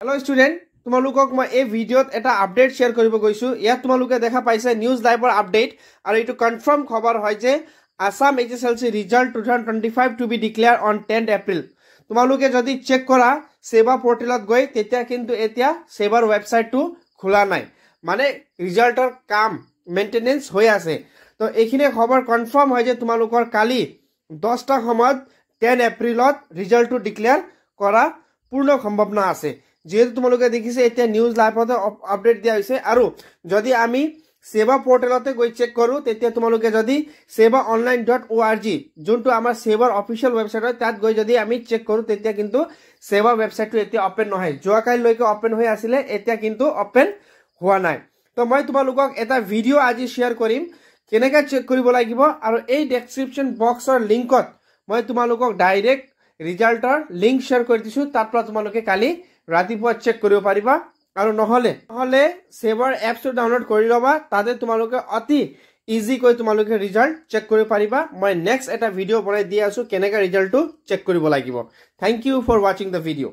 Hello student, তোমালোকক মই এই ভিডিওত এটা আপডেট শেয়াৰ কৰিব গৈছো। ইয়াত তোমালোকে দেখা পাইছে নিউজ লাইভৰ আপডেট আৰু এটো কনফাৰ্ম খবৰ হয় যে Assam HSLC result 2025 to be declare on 10th April. তোমালোকে যদি চেক কৰা সেবা পোৰ্টেলত গৈ তেতিয়া কিন্তু এতিয়া সেবাৰ ওয়েবসাইটটো খোলা নাই, মানে ৰিজাল্টৰ কাম মেইনটেনেন্স হৈ আছে। তো এইখিনি খবৰ কনফাৰ্ম হয় যে তোমালোকৰ কালি 10টা সময়ত 10 এপ্ৰিলত ৰিজাল্টটো ডিক্লেয়াৰ কৰা পূৰ্ণ সম্ভাৱনা আছে। যেহেতু তোমালোকে দেখিছে এতিয়া নিউজ লাইভতে আপডেট দিয়া হৈছে আৰু যদি আমি সেবা পোৰ্টেলতে গৈ চেক কৰো তেতিয়া তোমালোকে যদি sevaonline.org যোনটো আমাৰ সেবাৰ অফিচিয়েল ওয়েবসাইট হয় তাত গৈ যদি আমি চেক কৰো তেতিয়া কিন্তু সেবা ওয়েবসাইটটো এতিয়া ওপেন নহয়। যোৱাকালিলৈকে ওপেন হৈ আছিল, এতিয়া কিন্তু ওপেন হোৱা নাই। তো মই তোমালোকক এটা ভিডিও আজি শেয়াৰ কৰিম কেনেকৈ চেক কৰিব লাগিব আৰু এই ডেসক্ৰিপচন বক্সৰ লিংকত মই তোমালোকক ডাইৰেক্ট ৰিজাল্টৰ লিংক শেয়াৰ কৰি দিছো। তাৰ পৰা তোমালোকে কালি ৰাতিপুৱা চেক কৰিব পাৰিবা আৰু নহলে সেভাৰ এপছটো ডাউনলোড কৰি লবা, তাতে তোমালোকে অতি ইজি কৈ তোমালোকে ৰিজাল্ট চেক কৰিব পাৰিবা। মই নেক্সট এটা ভিডিও বনাই দি আছো কেনেকৈ ৰিজাল্টটো চেক কৰিব লাগিব। Thank you for watching the video.